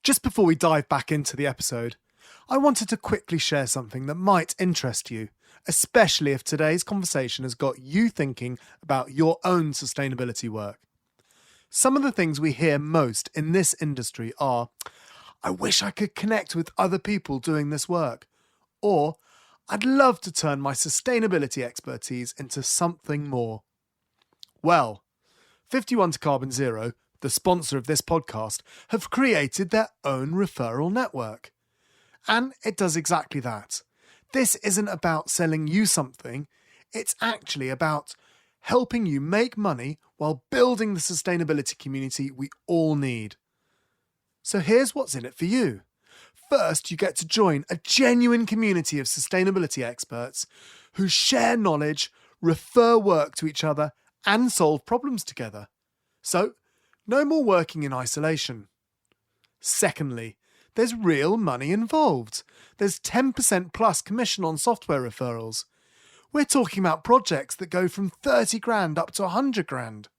Just before we dive back into the episode, I wanted to quickly share something that might interest you, especially if today's conversation has got you thinking about your own sustainability work. Some of the things we hear most in this industry are, I wish I could connect with other people doing this work, or I'd love to turn my sustainability expertise into something more. Well, 51 to Carbon Zero, the sponsor of this podcast, have created their own referral network. And it does exactly that. This isn't about selling you something, it's actually about helping you make money while building the sustainability community we all need. So here's what's in it for you. First, you get to join a genuine community of sustainability experts who share knowledge, refer work to each other, and solve problems together. So, no more working in isolation. Secondly, there's real money involved. There's 10% plus commission on software referrals. We're talking about projects that go from 30 grand up to 100 grand.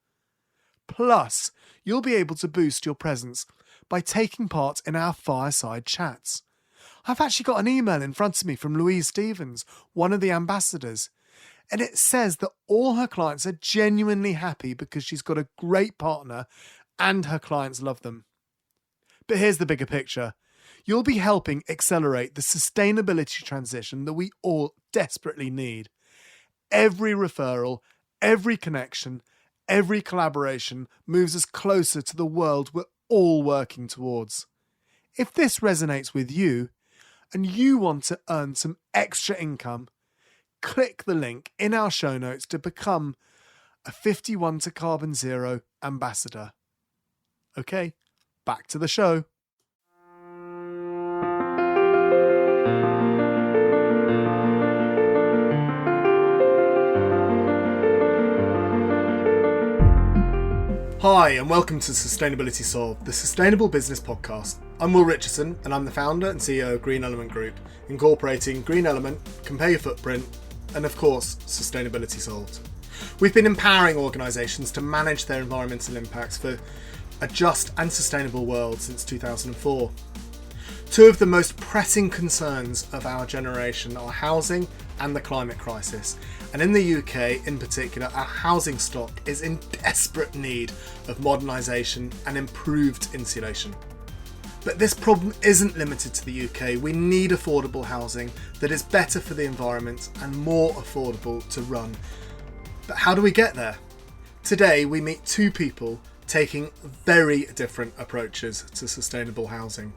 Plus, you'll be able to boost your presence by taking part in our fireside chats. I've actually got an email in front of me from Louise Stevens, one of the ambassadors, and it says that all her clients are genuinely happy because she's got a great partner and her clients love them. But here's the bigger picture. You'll be helping accelerate the sustainability transition that we all desperately need. Every referral, every connection, every collaboration moves us closer to the world we're all working towards. If this resonates with you and you want to earn some extra income, click the link in our show notes to become a 51 to Carbon Zero ambassador. Okay, back to the show. Hi, and welcome to Sustainability Solved, the Sustainable Business Podcast. I'm Will Richardson, and I'm the founder and CEO of Green Element Group, incorporating Green Element, Compare Your Footprint, and of course, Sustainability Solved. We've been empowering organisations to manage their environmental impacts for a just and sustainable world since 2004. Two of the most pressing concerns of our generation are housing and the climate crisis. And in the UK in particular, our housing stock is in desperate need of modernisation and improved insulation. But this problem isn't limited to the UK. We need affordable housing that is better for the environment and more affordable to run. But how do we get there? Today we meet two people taking very different approaches to sustainable housing.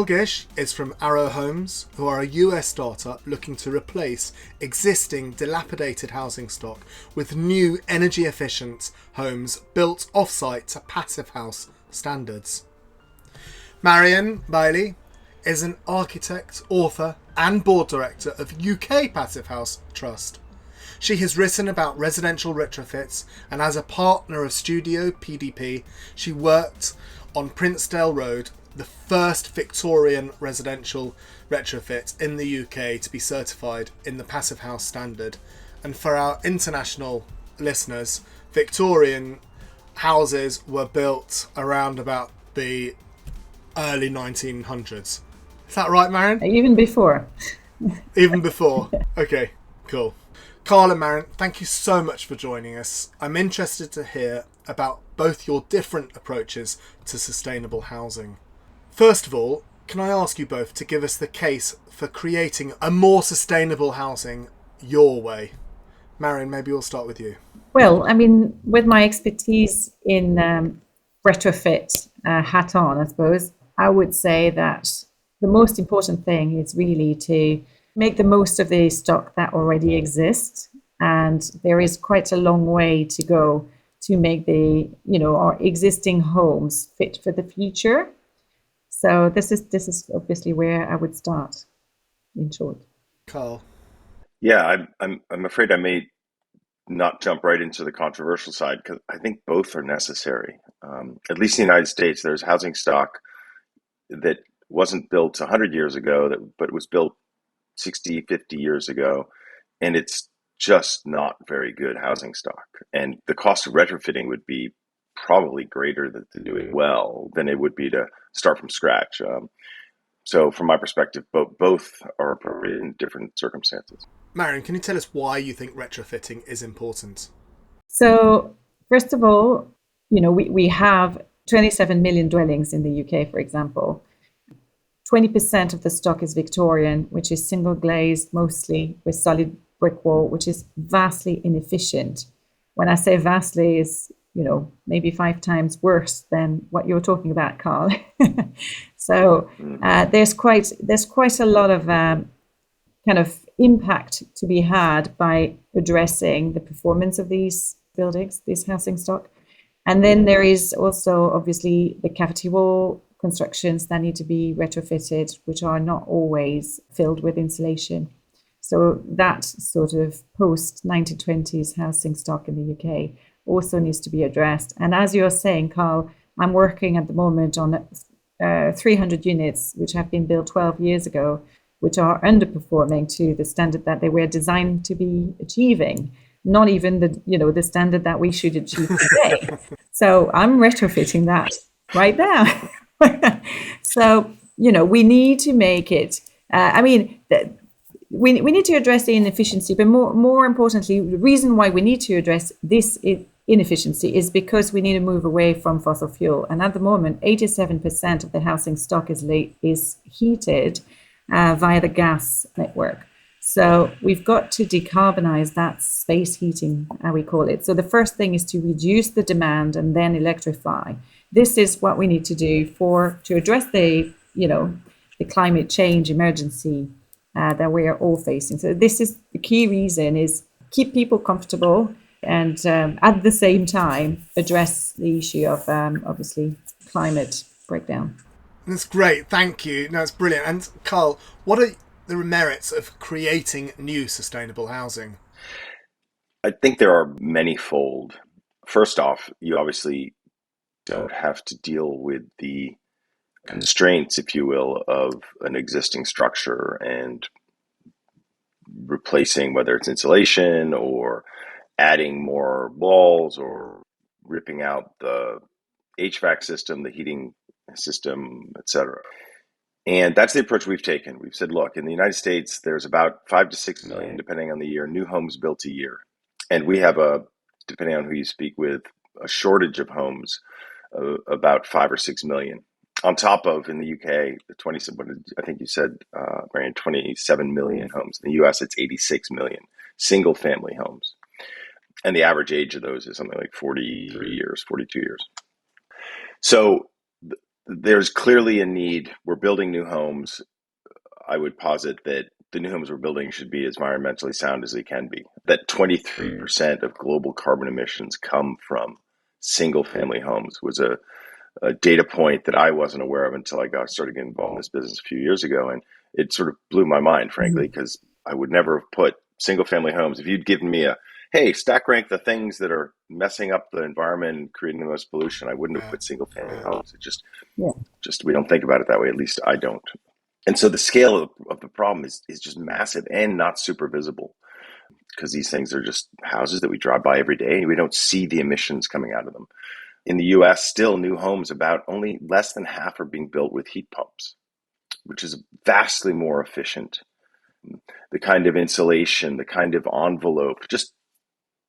Gish is from Aro Homes, who are a US startup looking to replace existing dilapidated housing stock with new energy-efficient homes built off-site to Passivhaus Standards. Marion Baeli is an architect, author and board director of UK Passivhaus Trust. She has written about residential retrofits, and as a partner of Studio PDP, she worked on Princedale Road, the first Victorian residential retrofit in the UK to be certified in the Passivhaus Standard. And for our international listeners, Victorian houses were built around about the early 1900s. Is that right, Marion? Even before. Even before. Okay, cool. Carl and Marion, thank you so much for joining us. I'm interested to hear about both your different approaches to sustainable housing. First of all, can I ask you both to give us the case for creating a more sustainable housing your way? Marion, maybe we'll start with you. Well, I mean, with my expertise in retrofit hat on, I suppose, I would say that the most important thing is really to make the most of the stock that already exists. And there is quite a long way to go to make our existing homes fit for the future. So this is obviously where I would start, in short. Carl. Yeah, I'm afraid I may not jump right into the controversial side because I think both are necessary. At least in the United States, there's housing stock that wasn't built 100 years ago, but it was built 60, 50 years ago, and it's just not very good housing stock. And the cost of retrofitting would be probably greater to do it well than it would be to start from scratch. So from my perspective, both are appropriate in different circumstances. Marion, can you tell us why you think retrofitting is important? So, first of all, we have 27 million dwellings in the UK, for example. 20% of the stock is Victorian, which is single glazed, mostly with solid brick wall, which is vastly inefficient. When I say vastly, is maybe 5 times worse than what you're talking about, Carl. So there's quite a lot of kind of impact to be had by addressing the performance of these buildings, this housing stock. And then there is also obviously the cavity wall constructions that need to be retrofitted, which are not always filled with insulation. So that sort of post 1920s housing stock in the UK also needs to be addressed. And as you're saying, Carl, I'm working at the moment on 300 units which have been built 12 years ago, which are underperforming to the standard that they were designed to be achieving. Not even the standard that we should achieve today. So I'm retrofitting that right now. So, we need to make it, we need to address the inefficiency, but more importantly, the reason why we need to address this inefficiency is because we need to move away from fossil fuel. And at the moment, 87% of the housing stock is heated via the gas network. So we've got to decarbonize that space heating, how we call it. So the first thing is to reduce the demand and then electrify. This is what we need to do to address the climate change emergency that we are all facing. So this is the key reason: is keep people comfortable and at the same time address the issue of obviously climate breakdown. That's great, thank you. No, it's brilliant. And Carl, what are the merits of creating new sustainable housing? I think there are manyfold. First off, you obviously don't have to deal with the constraints, if you will, of an existing structure and replacing, whether it's insulation or adding more walls or ripping out the HVAC system, the heating system, etc. And that's the approach we've taken. We've said, look, in the United States, there's about 5 to 6 million, depending on the year, new homes built a year. And we have depending on who you speak with, a shortage of homes, about 5 or 6 million. On top of, in the UK, I think you said, Marion, 27 million homes. In the US, it's 86 million single family homes. And the average age of those is something like 43 years, 42 years. So there's clearly a need. We're building new homes. I would posit that the new homes we're building should be as environmentally sound as they can be. That 23% of global carbon emissions come from single family homes was a data point that I wasn't aware of until I started getting involved in this business a few years ago. And it sort of blew my mind, frankly, because I would never have put single family homes. If you'd given me hey, stack rank the things that are messing up the environment and creating the most pollution, I wouldn't have put single family homes. It just we don't think about it that way. At least I don't. And so the scale of the problem is just massive and not super visible, because these things are just houses that we drive by every day and we don't see the emissions coming out of them. In the US, still new homes, about only less than half are being built with heat pumps, which is vastly more efficient. The kind of insulation, the kind of envelope, just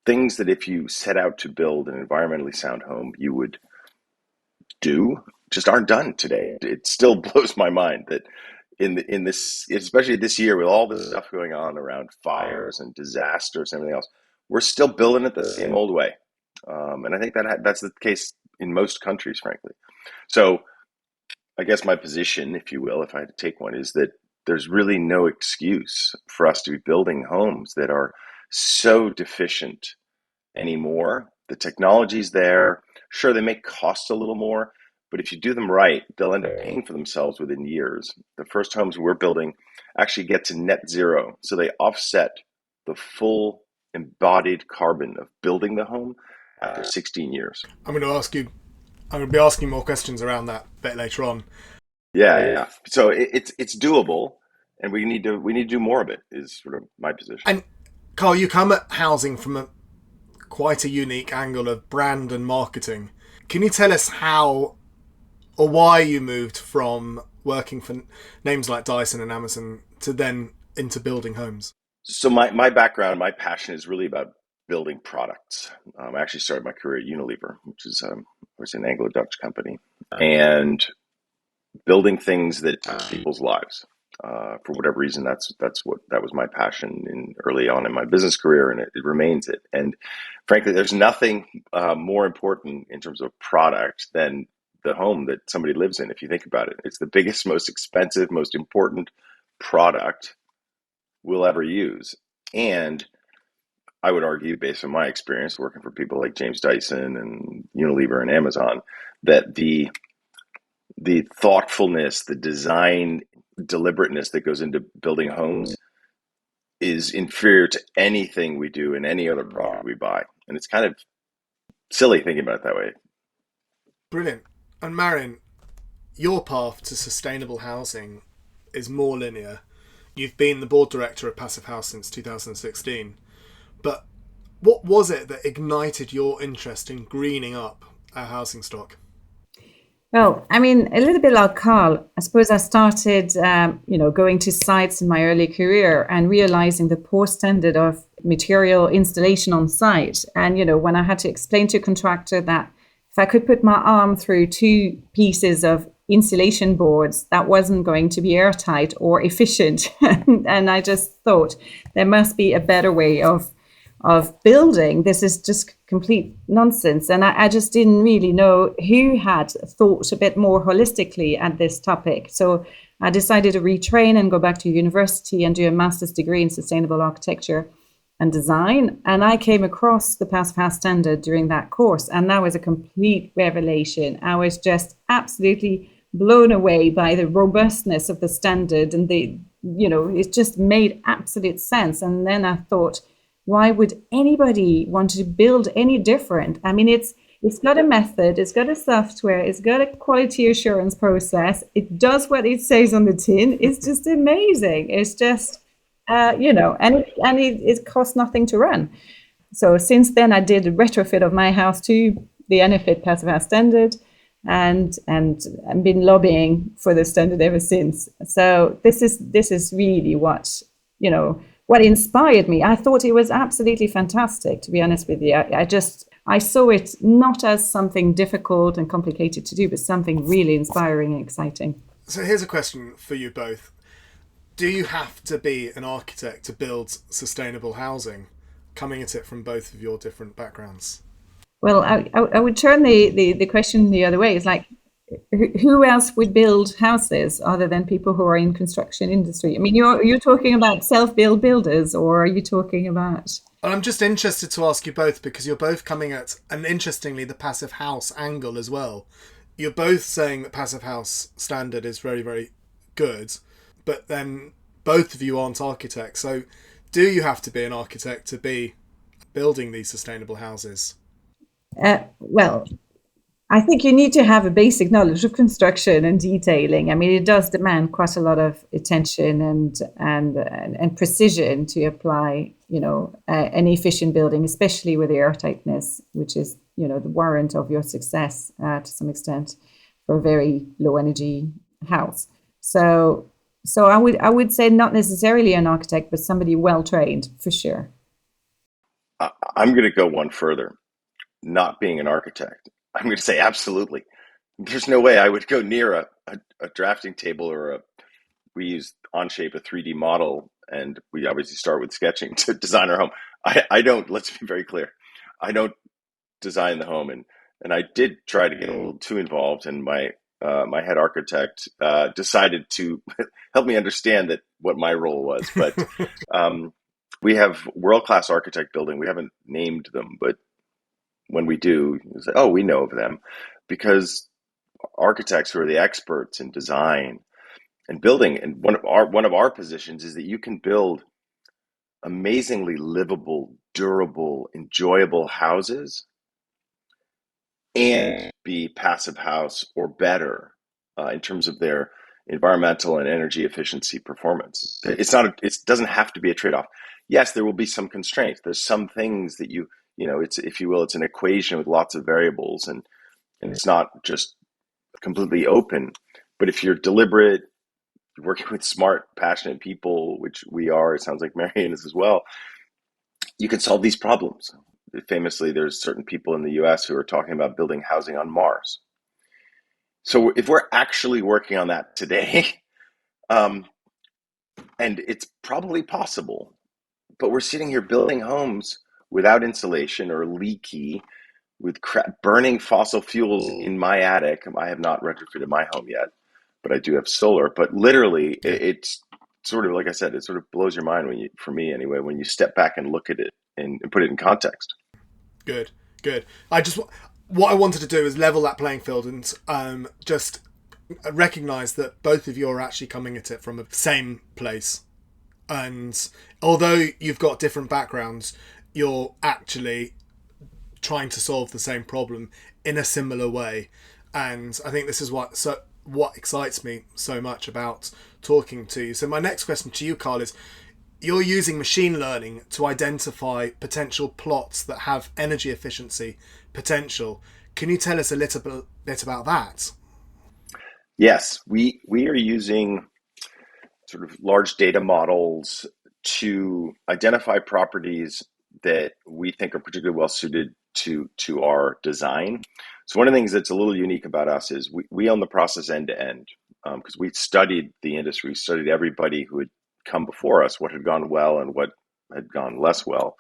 things that if you set out to build an environmentally sound home, you would do, just aren't done today. It still blows my mind that in this, especially this year with all this stuff going on around fires and disasters and everything else, we're still building it the same old way. And I think that's the case in most countries, frankly. So I guess my position, if you will, if I had to take one, is that there's really no excuse for us to be building homes that are so deficient anymore. The technology's there. Sure, they may cost a little more, but if you do them right, they'll end up paying for themselves within years. The first homes we're building actually get to net zero. So they offset the full embodied carbon of building the home after 16 years. I'm going to be asking more questions around that a bit later on. Yeah. So it's doable, and we need to do more of it, is sort of my position. And Carl, you come at housing from quite a unique angle of brand and marketing. Can you tell us how or why you moved from working for names like Dyson and Amazon to then into building homes? So my background, my passion is really about building products. I actually started my career at Unilever, which is was an Anglo-Dutch company, and building things that touch people's lives. For whatever reason, that was my passion in early on in my business career, and it remains it. And frankly, there's nothing more important in terms of product than the home that somebody lives in. If you think about it, it's the biggest, most expensive, most important product we'll ever use. And I would argue, based on my experience working for people like James Dyson and Unilever and Amazon, that the thoughtfulness, the design deliberateness that goes into building homes is inferior to anything we do in any other product we buy. And it's kind of silly thinking about it that way. Brilliant. And Marion, your path to sustainable housing is more linear. You've been the board director of Passivhaus since 2016. But what was it that ignited your interest in greening up our housing stock? Well, I mean, a little bit like Carl, I suppose I started, going to sites in my early career and realizing the poor standard of material installation on site. And, when I had to explain to a contractor that if I could put my arm through two pieces of insulation boards, that wasn't going to be airtight or efficient. And I just thought there must be a better way of building. This is just complete nonsense. And I just didn't really know who had thought a bit more holistically at this topic. So I decided to retrain and go back to university and do a master's degree in sustainable architecture and design. And I came across the Passivhaus Standard during that course. And that was a complete revelation. I was just absolutely blown away by the robustness of the standard. And it just made absolute sense. And then I thought, why would anybody want to build any different? I mean, it's got a method, it's got a software, it's got a quality assurance process. It does what it says on the tin. It's just amazing. It's just, it costs nothing to run. So since then, I did a retrofit of my house to the NFIT Passivhaus Standard, and I've been lobbying for the standard ever since. So this is really what inspired me. I thought it was absolutely fantastic, to be honest with you. I saw it not as something difficult and complicated to do, but something really inspiring and exciting. So here's a question for you both. Do you have to be an architect to build sustainable housing, coming at it from both of your different backgrounds? Well, I would turn the question the other way. It's like, who else would build houses other than people who are in construction industry? I mean, you're talking about self-build builders, or are you talking about? Well, I'm just interested to ask you both because you're both coming at, and interestingly, the passive house angle as well. You're both saying that Passivhaus Standard is very, very good, but then both of you aren't architects. So do you have to be an architect to be building these sustainable houses? Well, I think you need to have a basic knowledge of construction and detailing. I mean, it does demand quite a lot of attention and precision to apply, an efficient building, especially with the airtightness, which is, the warrant of your success to some extent for a very low energy house. So I would say not necessarily an architect, but somebody well trained for sure. I'm going to go one further. Not being an architect, I'm going to say absolutely. There's no way I would go near a drafting table we use Onshape, a 3D model, and we obviously start with sketching to design our home. I don't, let's be very clear, I don't design the home. And I did try to get a little too involved, and my head architect decided to help me understand what my role was. But we have world-class architect building. We haven't named them, but when we do, we say, oh, we know of them, because architects who are the experts in design and building, and one of our positions is that you can build amazingly livable, durable, enjoyable houses and be passive house or better in terms of their environmental and energy efficiency performance. It doesn't have to be a trade-off. Yes, there will be some constraints. There's some things that it's, if you will, it's an equation with lots of variables, and And it's not just completely open, but if you're deliberate, you're working with smart, passionate people, which we are, it sounds like Marion is as well, you can solve these problems. Famously, there's certain people in the US who are talking about building housing on Mars. So if we're actually working on that today, and it's probably possible, but we're sitting here building homes without insulation or leaky, with burning fossil fuels in my attic. I have not retrofitted my home yet, but I do have solar. But literally, it's sort of, like I said, it sort of blows your mind for me anyway, when you step back and look at it and put it in context. Good. What I wanted to do is level that playing field and just recognize that both of you are actually coming at it from the same place. And although you've got different backgrounds, you're actually trying to solve the same problem in a similar way. And I think this is what excites me so much about talking to you. So my next question to you, Carl, is you're using machine learning to identify potential plots that have energy efficiency potential. Can you tell us a little bit about that? Yes, we are using sort of large data models to identify properties that we think are particularly well suited to our design. So one of the things that's a little unique about us is we own the process end to end, because we studied the industry, studied everybody who had come before us, what had gone well and what had gone less well,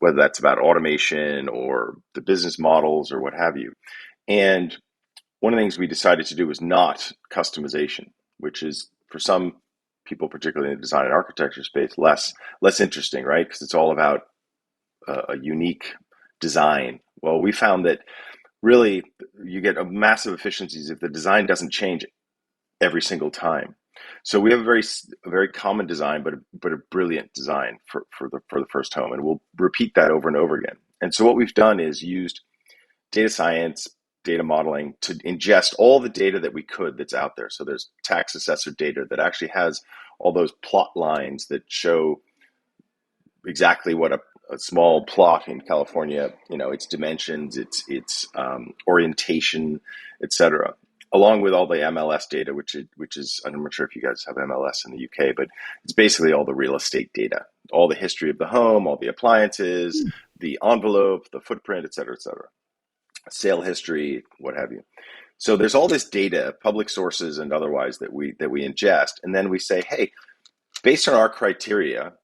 whether that's about automation or the business models or what have you. And one of the things we decided to do was not customization, which is for some people, particularly in the design and architecture space, less interesting, right? Because it's all about a unique design. Well, we found that really you get a massive efficiencies if the design doesn't change every single time. So we have a very common design, but a brilliant design for the first home, and we'll repeat that over and over again. And so what we've done is used data science, data modeling to ingest all the data that we could that's out there. So there's tax assessor data that actually has all those plot lines that show exactly what a small plot in California, its dimensions, its orientation, etc. Along with all the MLS data, which is, I'm not sure if you guys have MLS in the UK, but it's basically all the real estate data, all the history of the home, all the appliances, the envelope, the footprint, etc., sale history, what have you. So there's all this data, public sources and otherwise, that we ingest, and then we say, hey, based on our criteria,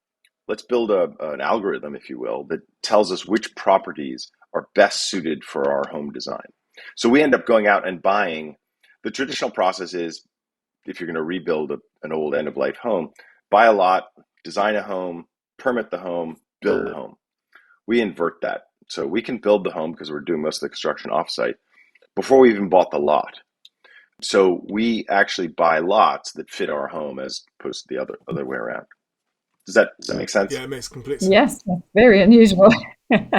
let's build an algorithm, if you will, that tells us which properties are best suited for our home design. So we end up going out and buying. The traditional process is, if you're going to rebuild an old end-of-life home, buy a lot, design a home, permit the home, build the home. We invert that. So we can build the home, because we're doing most of the construction offsite, before we even bought the lot. So we actually buy lots that fit our home as opposed to the other way around. Does that make sense? Yeah, it makes complete sense. Yes, that's very unusual.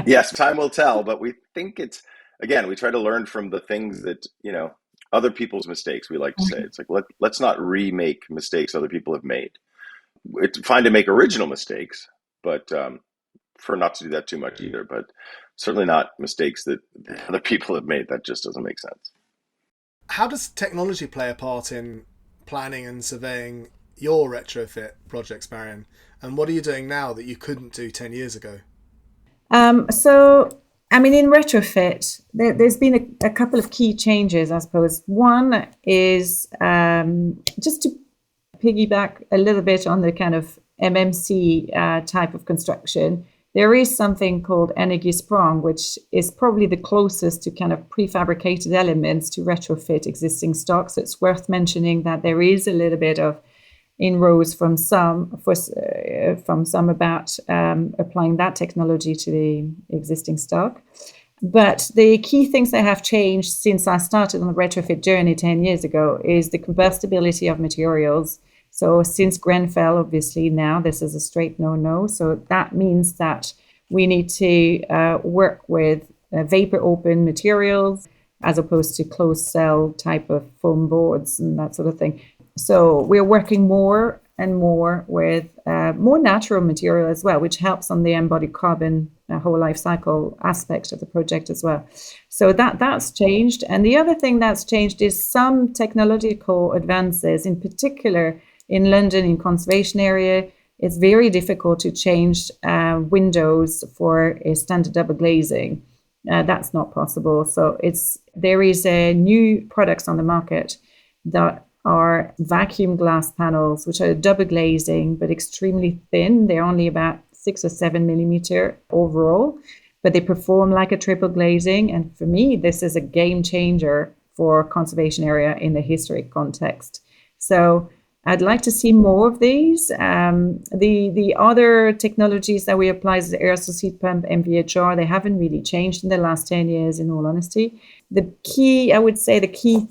Yes, time will tell, but we think it's, again, we try to learn from the things that, other people's mistakes, we like to say. It's like, let's not remake mistakes other people have made. It's fine to make original mistakes, but for not to do that too much either, but certainly not mistakes that other people have made. That just doesn't make sense. How does technology play a part in planning and surveying your retrofit projects, Marion? And what are you doing now that you couldn't do 10 years ago? In retrofit, there's been a couple of key changes, I suppose. One is just to piggyback a little bit on the kind of MMC type of construction. There is something called energisprong, which is probably the closest to kind of prefabricated elements to retrofit existing stock. So it's worth mentioning that there is a little bit of inroads from some about applying that technology to the existing stock. But the key things that have changed since I started on the retrofit journey 10 years ago is the combustibility of materials. So since Grenfell, obviously now this is a straight no. So that means that we need to work with vapor open materials as opposed to closed cell type of foam boards and that sort of thing. So we're working more and more with more natural material as well, which helps on the embodied carbon whole life cycle aspect of the project as well. So that's changed. And the other thing that's changed is some technological advances, in particular in London, in conservation area. It's very difficult to change windows for a standard double glazing. That's not possible. So there is new products on the market that are vacuum glass panels, which are double glazing, but extremely thin. They're only about 6 or 7 millimeter overall, but they perform like a triple glazing. And for me, this is a game changer for conservation area in the historic context. So I'd like to see more of these. The other technologies that we apply is the air source heat pump, MVHR. They haven't really changed in the last 10 years, in all honesty. The key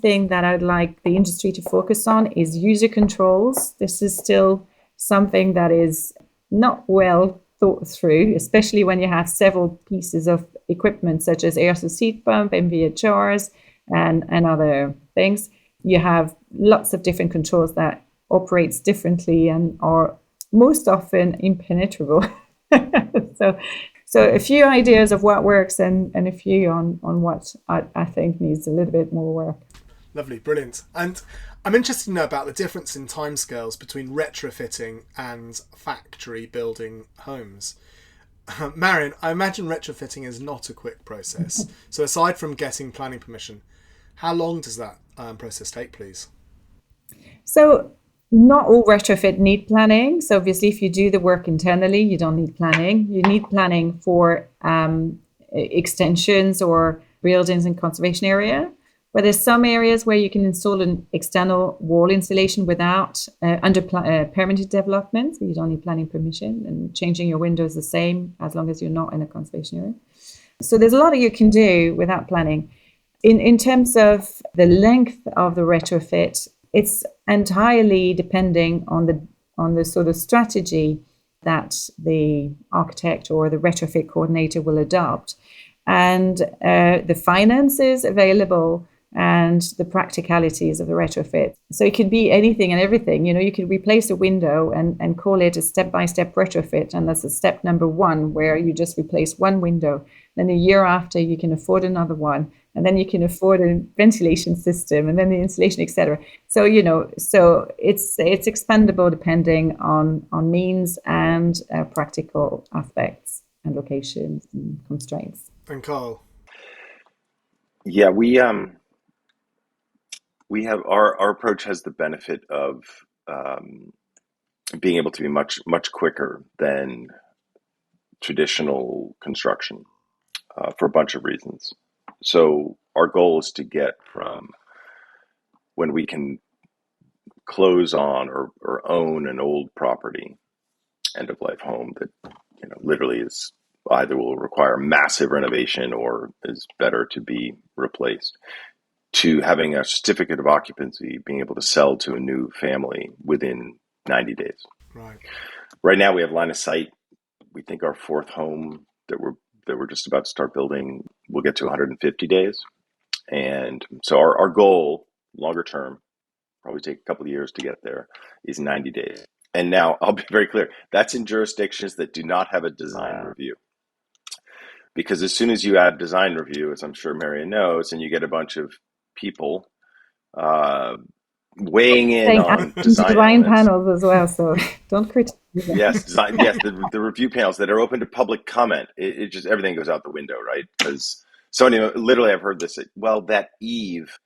thing that I'd like the industry to focus on is user controls. This is still something that is not well thought through, especially when you have several pieces of equipment such as air source heat pump, MVHRs, and other things. You have lots of different controls that operates differently and are most often impenetrable. So a few ideas of what works and a few on what I think needs a little bit more work. Lovely, brilliant. And I'm interested to know about the difference in timescales between retrofitting and factory building homes. Marion, I imagine retrofitting is not a quick process. So aside from getting planning permission, how long does that process take, please? So not all retrofit need planning. So obviously, if you do the work internally, you don't need planning. You need planning for extensions or buildings in conservation area. But there's some areas where you can install an external wall insulation without under permitted development. So you don't need planning permission, and changing your windows the same as long as you're not in a conservation area. So there's a lot you can do without planning. In terms of the length of the retrofit, it's entirely depending on the sort of strategy that the architect or the retrofit coordinator will adopt, and the finances available and the practicalities of the retrofit. So it could be anything and everything. You could replace a window and call it a step-by-step retrofit, and that's a step number one, where you just replace one window. Then a year after, you can afford another one, and then you can afford a ventilation system, and then the insulation, etc. So so it's expandable depending on means and practical aspects and locations and constraints. And Carl? Yeah, we have our approach has the benefit of being able to be much quicker than traditional construction for a bunch of reasons. So our goal is to get from when we can close on or own an old property, end of life home that literally is either will require massive renovation or is better to be replaced, to having a certificate of occupancy, being able to sell to a new family within 90 days. Right now we have line of sight. We think our fourth home that we're just about to start building will get to 150 days. And so our goal, longer term, probably take a couple of years to get there, is 90 days. And now I'll be very clear, that's in jurisdictions that do not have a design review. Because as soon as you add design review, as I'm sure Marion knows, and you get a bunch of people weighing in on design panels as well, so don't criticize. Yes, the review panels that are open to public comment, it just everything goes out the window, right? Because literally I've heard this. Well, that eave,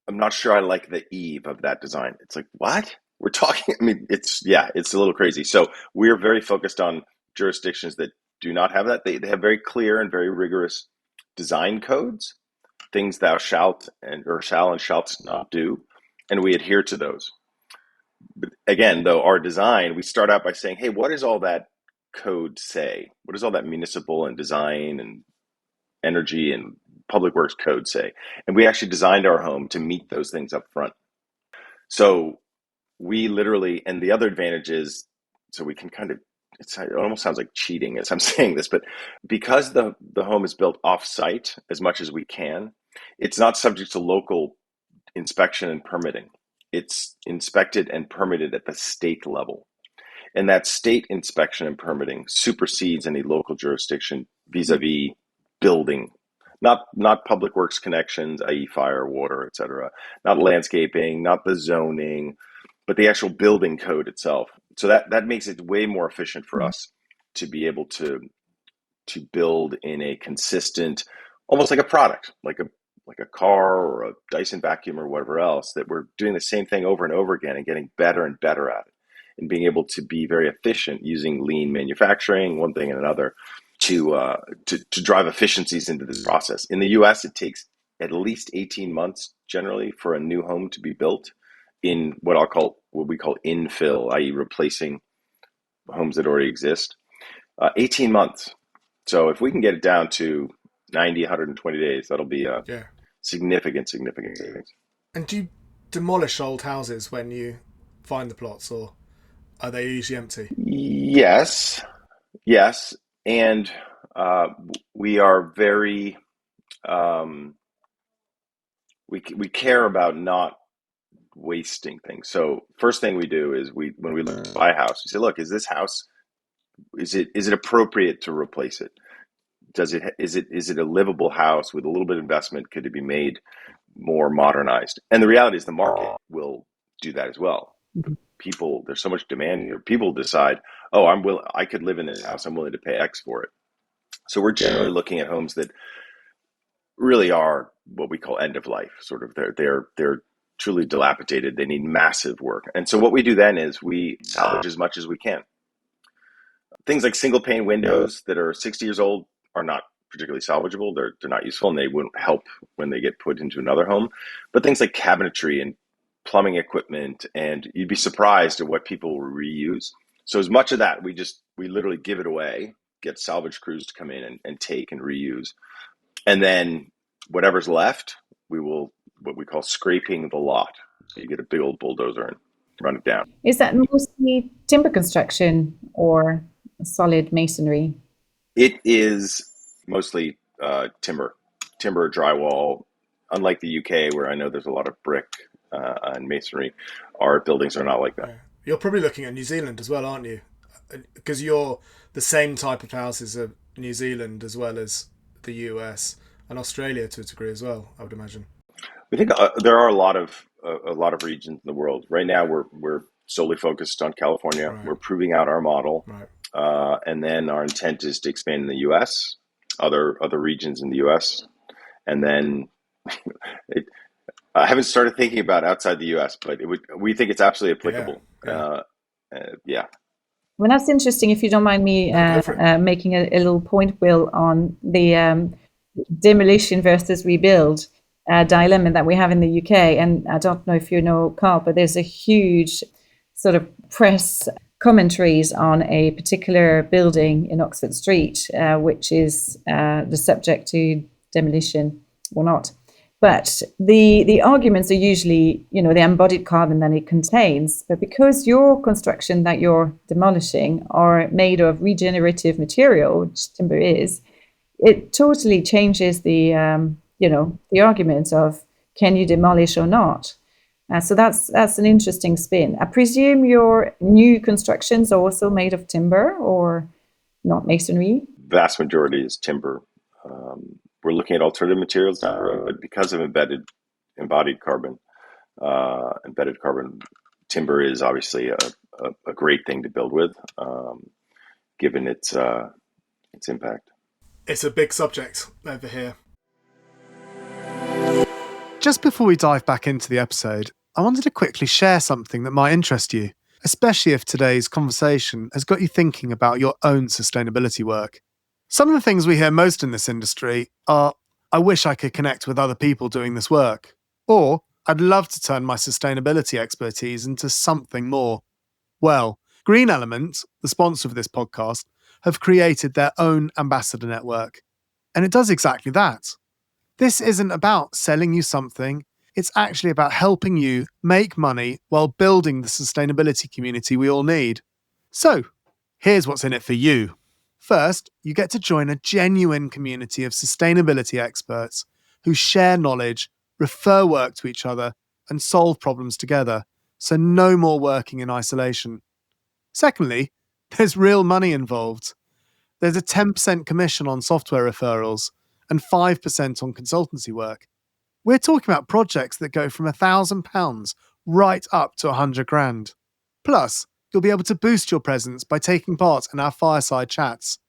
I'm not sure I like the eave of that design. It's like, what? We're talking. I mean, it's a little crazy. So we're very focused on jurisdictions that do not have that. They have very clear and very rigorous design codes, things thou shalt or shall and shalt not do, and we adhere to those. But again, though, our design, we start out by saying, hey, what does all that code say? What does all that municipal and design and energy and public works code say? And we actually designed our home to meet those things up front. So we literally, and the other advantage is, so we can it almost sounds like cheating as I'm saying this, but because the home is built off-site as much as we can, it's not subject to local inspection and permitting. it's inspected and permitted at the state level. And that state inspection and permitting supersedes any local jurisdiction vis-a-vis building, not public works connections, i.e. fire, water, etc., not landscaping, not the zoning, but the actual building code itself. So that makes it way more efficient for us to be able to build in a consistent, almost like a product, like a car or a Dyson vacuum or whatever else, that we're doing the same thing over and over again and getting better and better at it, and being able to be very efficient using lean manufacturing, one thing and another, to drive efficiencies into this process. In the US, it takes at least 18 months generally for a new home to be built in what we call infill, i.e. replacing homes that already exist. 18 months. So if we can get it down to 90, 120 days, that'll be a significant savings. And do you demolish old houses when you find the plots, or are they usually empty? Yes. And we are very, we care about not wasting things. So first thing we do is when we look to buy a house, we say, look, is this house, is it appropriate to replace it? Is it a livable house with a little bit of investment? Could it be made more modernized? And the reality is the market will do that as well. People, there's so much demand here. People decide, I could live in this house. I'm willing to pay X for it. So we're generally looking at homes that really are what we call end of life. Sort of, they're truly dilapidated. They need massive work. And so what we do then is we salvage as much as we can. Things like single pane windows that are 60 years old are not particularly salvageable. They're not useful, and they wouldn't help when they get put into another home. But things like cabinetry and plumbing equipment, and you'd be surprised at what people will reuse. So as much of that, we literally give it away, get salvage crews to come in and take and reuse. And then whatever's left, we will, what we call scraping the lot. So you get a big old bulldozer and run it down. Is that mostly timber construction or solid masonry? It is mostly timber drywall. Unlike the UK, where I know there's a lot of brick and masonry, our buildings are not like that. You're probably looking at New Zealand as well, aren't you? Because you're the same type of houses of New Zealand as well as the US and Australia to a degree as well, I would imagine. We think there are a lot of regions in the world. Right now, we're solely focused on California. Right. We're proving out our model. Right. And then our intent is to expand in the U.S., other regions in the U.S., and then I haven't started thinking about outside the U.S., but we think it's absolutely applicable. Yeah. Well, that's interesting. If you don't mind me making a little point, Will, on the demolition versus rebuild dilemma that we have in the UK. And I don't know if you know, Carl, but there's a huge sort of press commentaries on a particular building in Oxford Street, which is the subject to demolition or not. But the arguments are usually, the embodied carbon that it contains. But because your construction that you're demolishing are made of regenerative material, which timber is, it totally changes the argument of can you demolish or not. So that's an interesting spin. I presume your new constructions are also made of timber or not masonry? Vast majority is timber. We're looking at alternative materials down the road, but because of embodied carbon, timber is obviously a great thing to build with, given its impact. It's a big subject over here. Just before we dive back into the episode, I wanted to quickly share something that might interest you, especially if today's conversation has got you thinking about your own sustainability work. Some of the things we hear most in this industry are, I wish I could connect with other people doing this work, or I'd love to turn my sustainability expertise into something more. Well, Green Element, the sponsor of this podcast, have created their own ambassador network, and it does exactly that. This isn't about selling you something, it's actually about helping you make money while building the sustainability community we all need. So, here's what's in it for you. First, you get to join a genuine community of sustainability experts who share knowledge, refer work to each other, and solve problems together, so no more working in isolation. Secondly, there's real money involved. There's a 10% commission on software referrals and 5% on consultancy work. We're talking about projects that go from £1,000 right up to 100 grand. Plus, you'll be able to boost your presence by taking part in our fireside chats.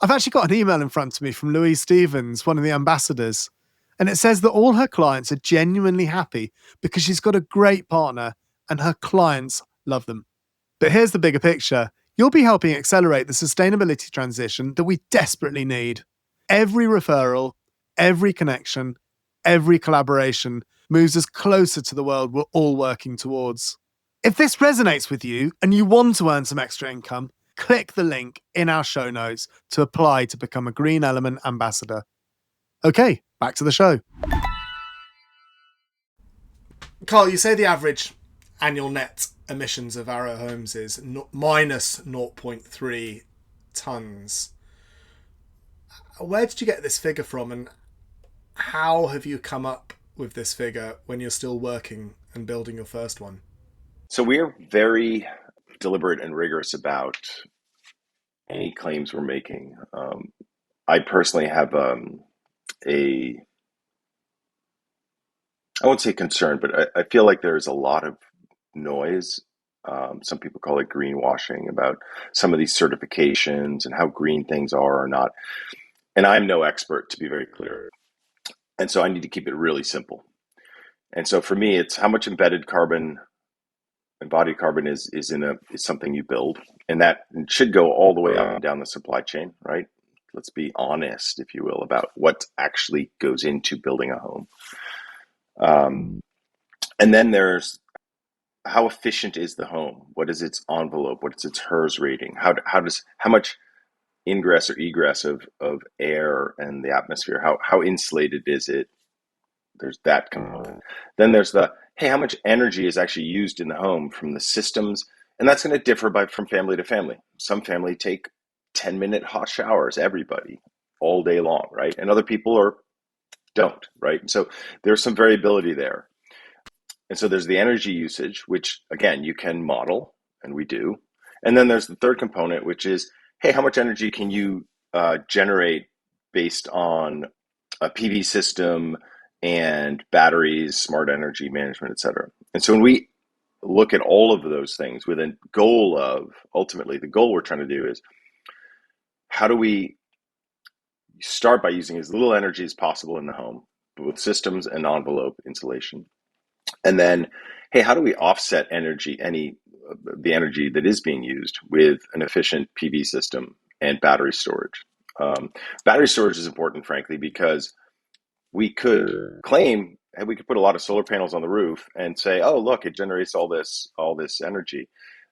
I've actually got an email in front of me from Louise Stevens, one of the ambassadors, and it says that all her clients are genuinely happy because she's got a great partner and her clients love them. But here's the bigger picture. You'll be helping accelerate the sustainability transition that we desperately need. Every referral, every connection, every collaboration moves us closer to the world we're all working towards. If this resonates with you and you want to earn some extra income, click the link in our show notes to apply to become a Green Element ambassador. Okay, back to the show. Carl, you say the average annual net emissions of Aro Homes is minus 0.3 tonnes. Where did you get this figure from, and how have you come up with this figure when you're still working and building your first one? So we are very deliberate and rigorous about any claims we're making. I personally have I won't say concern, but I feel like there's a lot of noise. Some people call it greenwashing about some of these certifications and how green things are or not. And I'm no expert, to be very clear. And so I need to keep it really simple. And so for me, it's how much embodied carbon is something you build, and that should go all the way up and down the supply chain, right? Let's be honest, if you will, about what actually goes into building a home. And then there's how efficient is the home? What is its envelope? What is its HERS rating? How much ingress or egress of air and the atmosphere? How insulated is it? There's that component. Then there's how much energy is actually used in the home from the systems? And that's going to differ from family to family. Some family take 10-minute hot showers, everybody, all day long, right? And other people don't, right? And so there's some variability there. And so there's the energy usage, which again, you can model, and we do. And then there's the third component, which is, how much energy can you generate based on a PV system and batteries, smart energy management, et cetera. And so when we look at all of those things with a goal of, ultimately, the goal we're trying to do is, how do we start by using as little energy as possible in the home, with systems and envelope insulation? And then, how do we offset the energy that is being used with an efficient PV system and battery storage? Battery storage is important, frankly, because we could claim, we could put a lot of solar panels on the roof and say, oh, look, it generates all this energy.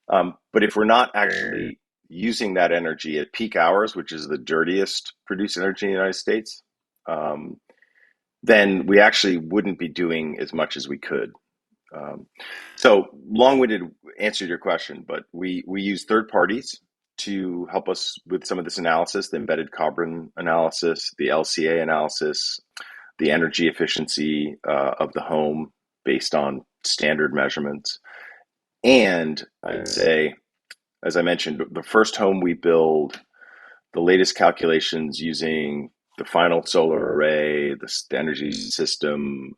But if we're not actually using that energy at peak hours, which is the dirtiest produced energy in the United States, then we actually wouldn't be doing as much as we could. So long-winded answer to your question, but we use third parties to help us with some of this analysis, the embedded carbon analysis, the LCA analysis, the energy efficiency of the home based on standard measurements. And I'd say, as I mentioned, the first home we build, the latest calculations using the final solar array, the energy system,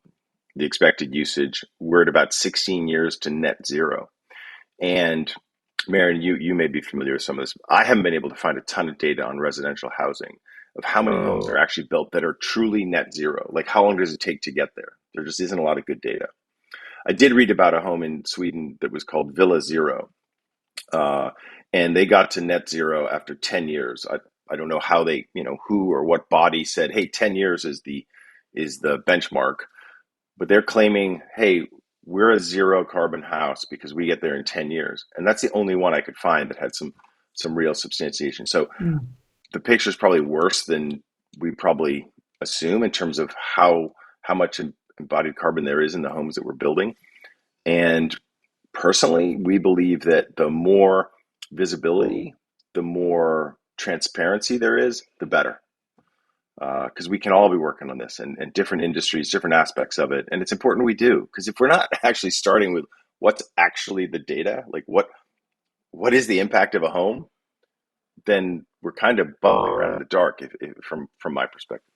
the expected usage, we're at about 16 years to net zero. And Marion, you may be familiar with some of this. I haven't been able to find a ton of data on residential housing of how many homes are actually built that are truly net zero. Like, how long does it take to get there? There just isn't a lot of good data. I did read about a home in Sweden that was called Villa Zero. And they got to net zero after 10 years. I don't know how they, who or what body said, 10 years is the benchmark. But they're claiming, we're a zero carbon house because we get there in 10 years. And that's the only one I could find that had some real substantiation. So the picture is probably worse than we probably assume in terms of how much embodied carbon there is in the homes that we're building. And personally, we believe that the more visibility, the more transparency there is, the better. because we can all be working on this and different industries, different aspects of it. And it's important we do, because if we're not actually starting with what's actually the data, like what is the impact of a home, then we're kind of bubbling around in the dark from my perspective.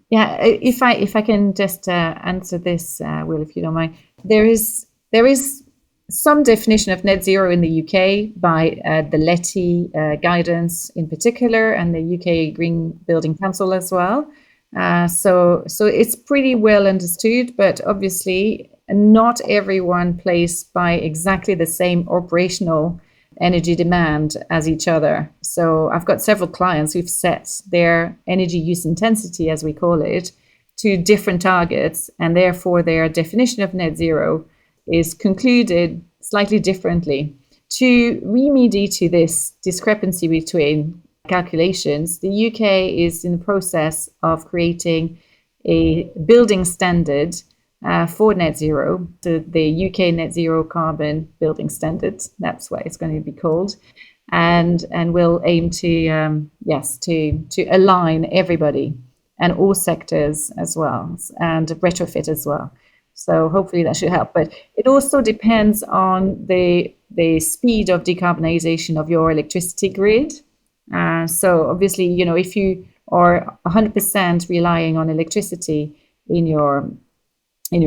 Yeah, if I can just answer this, Will, if you don't mind, there is some definition of net zero in the UK by the LETI guidance in particular, and the UK Green Building Council as well. So it's pretty well understood, but obviously not everyone plays by exactly the same operational energy demand as each other. So I've got several clients who've set their energy use intensity, as we call it, to different targets, and therefore their definition of net zero is concluded slightly differently. To remedy to this discrepancy between calculations, the UK is in the process of creating a building standard for net zero, the UK Net Zero Carbon Building Standard. That's what it's going to be called, and we'll aim to to align everybody and all sectors as well, and retrofit as well. So hopefully that should help. But it also depends on the speed of decarbonization of your electricity grid. So obviously, if you are 100% relying on electricity in your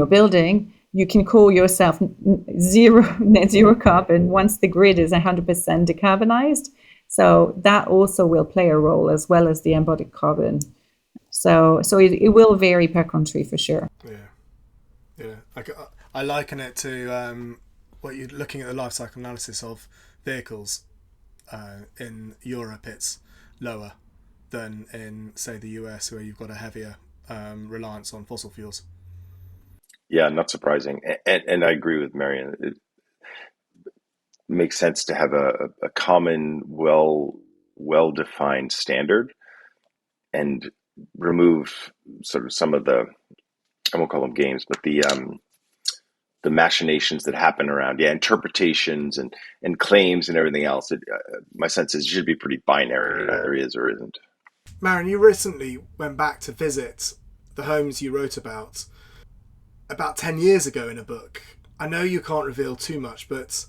building, you can call yourself net zero carbon once the grid is 100% decarbonized. So that also will play a role, as well as the embodied carbon. So it will vary per country for sure. Yeah. I liken it to what you're looking at the life cycle analysis of vehicles. In Europe, it's lower than in, say, the US, where you've got a heavier reliance on fossil fuels. Yeah, not surprising. And I agree with Marion. It makes sense to have a common, well-defined standard, and remove sort of some of the, I won't call them games, but the machinations that happen around, interpretations and claims and everything else. My sense is it should be pretty binary. It either is or isn't. Marion, you recently went back to visit the homes you wrote about 10 years ago in a book. I know you can't reveal too much, but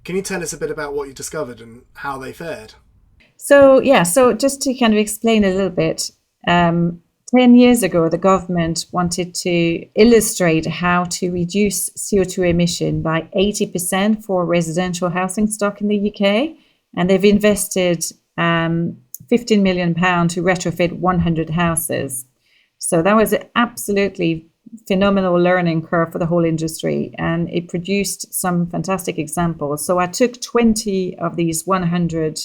can you tell us a bit about what you discovered and how they fared? So just to kind of explain a little bit, 10 years ago, the government wanted to illustrate how to reduce CO2 emission by 80% for residential housing stock in the UK. And they've invested £15 million to retrofit 100 houses. So that was an absolutely phenomenal learning curve for the whole industry, and it produced some fantastic examples. So I took 20 of these 100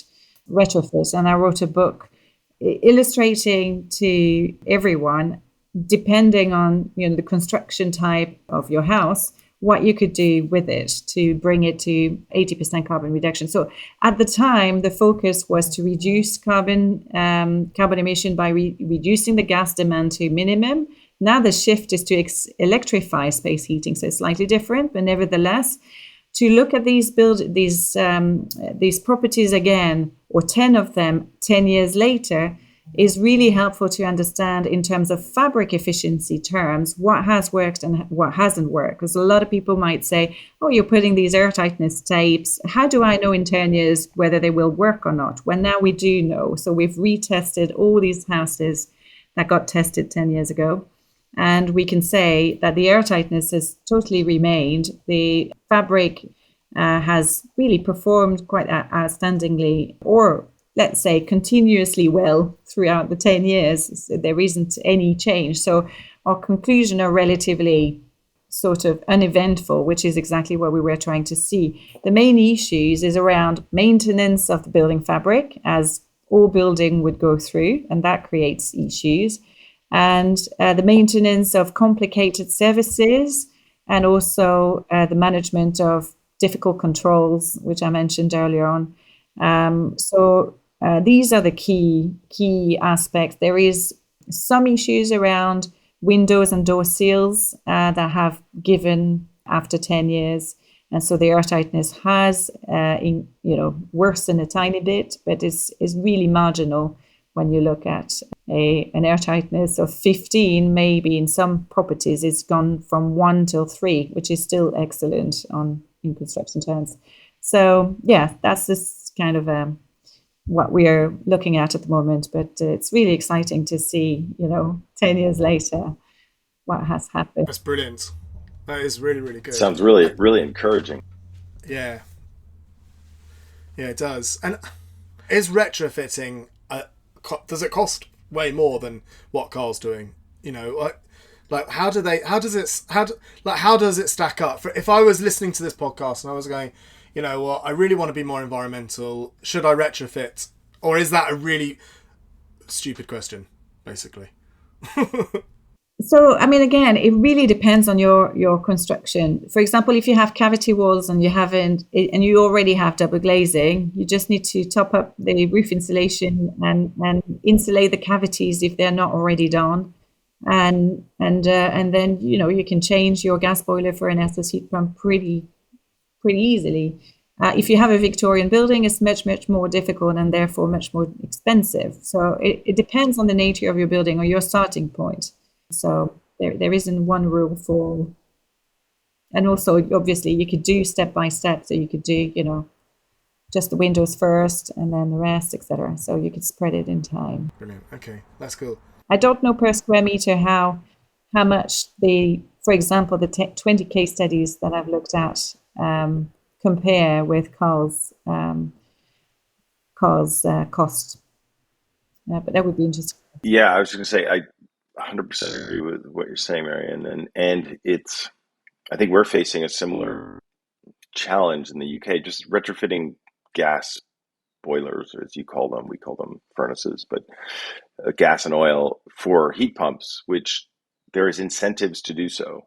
retrofits and I wrote a book illustrating to everyone, depending on the construction type of your house, what you could do with it to bring it to 80% carbon reduction. So at the time, the focus was to reduce carbon emission by reducing the gas demand to minimum. Now the shift is to electrify space heating, so it's slightly different, but nevertheless, to look at these properties again, or 10 of them 10 years later, is really helpful to understand in terms of fabric efficiency terms what has worked and what hasn't worked. Because a lot of people might say, oh, you're putting these airtightness tapes. How do I know in 10 years whether they will work or not? Well, now we do know. So we've retested all these houses that got tested 10 years ago. And we can say that the airtightness has totally remained. The fabric has really performed quite outstandingly, or let's say continuously well throughout the 10 years. So there isn't any change. So our conclusion are relatively sort of uneventful, which is exactly what we were trying to see. The main issues is around maintenance of the building fabric, as all building would go through, and that creates issues. And the maintenance of complicated services, and also the management of difficult controls, which I mentioned earlier on. So these are the key aspects. There is some issues around windows and door seals that have given after 10 years. And so the airtightness has worsened a tiny bit, but is really marginal when you look at an airtightness of 15, maybe in some properties it's gone from 1 till 3, which is still excellent in construction terms. So yeah, that's this kind of what we are looking at the moment. But it's really exciting to see, 10 years later, what has happened. That's brilliant. That is really, really good. Sounds really, really encouraging. Yeah. Yeah, it does. And is retrofitting, does it cost way more than what Carl's doing? How does it stack up? If I was listening to this podcast and I was going, I really want to be more environmental, should I retrofit? Or is that a really stupid question, basically? So, again, it really depends on your construction. For example, if you have cavity walls and you already have double glazing, you just need to top up the roof insulation and insulate the cavities if they're not already done. And then, you can change your gas boiler for an SOS heat pump pretty easily. If you have a Victorian building, it's much, much more difficult and therefore much more expensive. So it depends on the nature of your building or your starting point. So there isn't one rule for, and also obviously you could do step by step. So you could do, just the windows first and then the rest, etc. So you could spread it in time. Brilliant. Okay, that's cool. I don't know per square meter how much for example, the 20 case studies that I've looked at compare with Carl's cost. But that would be interesting. Yeah, I was going to say, I 100% agree with what you're saying, Marion, and I think we're facing a similar challenge in the UK, just retrofitting gas boilers, as you call them. We call them furnaces, but gas and oil for heat pumps, which there is incentives to do so.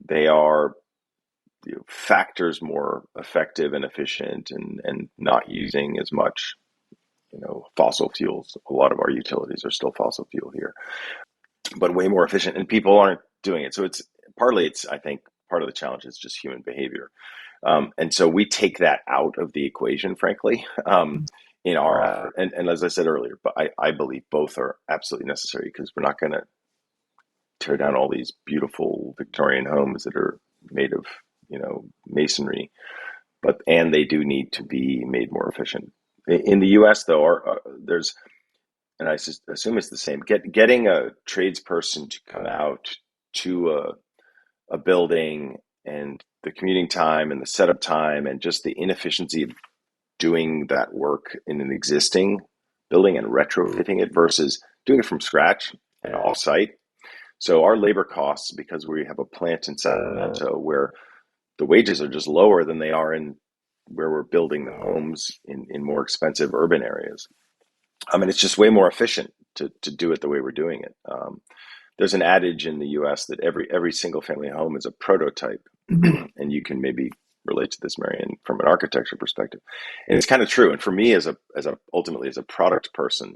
They are factors more effective and efficient, and not using as much fossil fuels. A lot of our utilities are still fossil fuel here, but way more efficient, and people aren't doing it. So I think part of the challenge is just human behavior. And so we take that out of the equation, frankly, in our effort. And as I said earlier, but I believe both are absolutely necessary, because we're not going to tear down all these beautiful Victorian homes that are made of, masonry, and they do need to be made more efficient. In the U.S., though, there's, and I assume it's the same, getting a tradesperson to come out to a building, and the commuting time and the setup time and just the inefficiency of doing that work in an existing building and retrofitting it versus doing it from scratch and off-site. So our labor costs, because we have a plant in Sacramento where the wages are just lower than they are in where we're building the homes in more expensive urban areas. It's just way more efficient to do it the way we're doing it. There's an adage in the US that every single family home is a prototype. And you can maybe relate to this, Marion, from an architecture perspective. And it's kind of true. And for me, ultimately as a product person,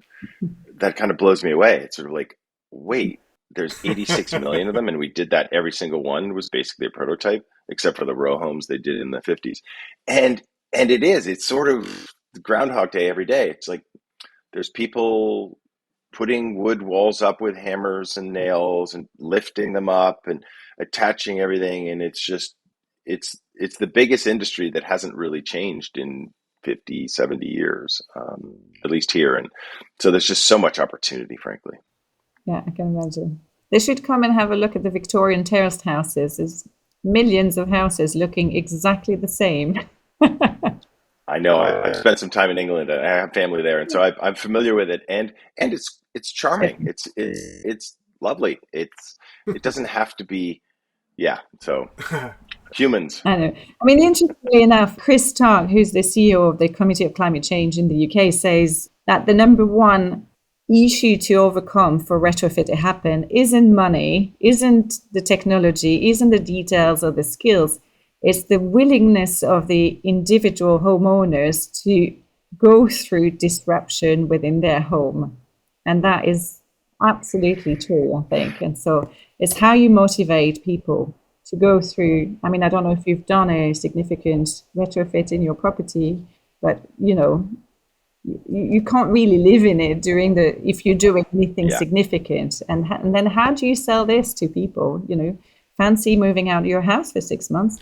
that kind of blows me away. It's sort of like, wait, there's 86 million of them, and we did that. Every single one was basically a prototype, except for the row homes they did in the 50s. And it's sort of Groundhog Day every day. It's like there's people putting wood walls up with hammers and nails and lifting them up and attaching everything. And it's the biggest industry that hasn't really changed in 50, 70 years, at least here. And so there's just so much opportunity, frankly. Yeah, I can imagine. They should come and have a look at the Victorian terraced houses. There's millions of houses looking exactly the same. I know. I've spent some time in England. I have family there, and so I'm familiar with it. And it's charming. It's lovely. It doesn't have to be. Yeah. So humans. I know. Interestingly enough, Chris Stark, who's the CEO of the Committee of Climate Change in the UK, says that the number one issue to overcome for retrofit to happen isn't money, isn't the technology, isn't the details or the skills. It's the willingness of the individual homeowners to go through disruption within their home. And that is absolutely true, I think. And so it's how you motivate people to go through. I don't know if you've done a significant retrofit in your property, but, you can't really live in it if you're doing anything Yeah. significant. And then how do you sell this to people? Fancy moving out of your house for 6 months.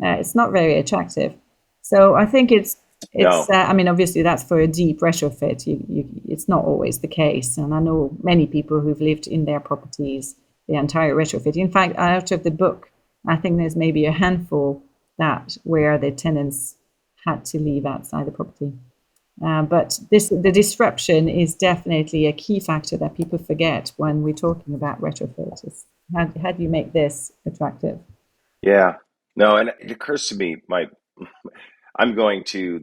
It's not very attractive. So I think it's No. I mean, obviously that's for a deep retrofit. It's not always the case, and I know many people who've lived in their properties the entire retrofit. In fact, out of the book, I think there's maybe a handful where the tenants had to leave outside the property. But the disruption is definitely a key factor that people forget when we're talking about retrofit. How do you make this attractive? Yeah. No, and it occurs to me, I'm going to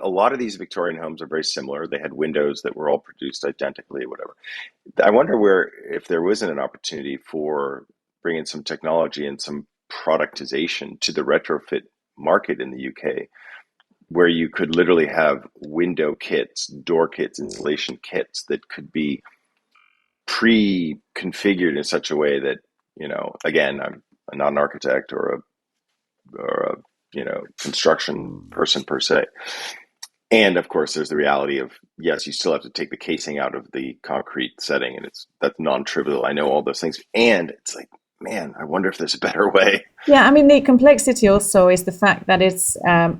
a lot of these Victorian homes are very similar. They had windows that were all produced identically, whatever. I wonder if there wasn't an opportunity for bringing some technology and some productization to the retrofit market in the UK, where you could literally have window kits, door kits, installation kits that could be pre-configured in such a way that, again, I'm not an architect or a construction person per se. And of course, there's the reality of, yes, you still have to take the casing out of the concrete setting, and that's non-trivial. I know all those things. And it's like, man, I wonder if there's a better way. Yeah, I mean, the complexity also is the fact that it's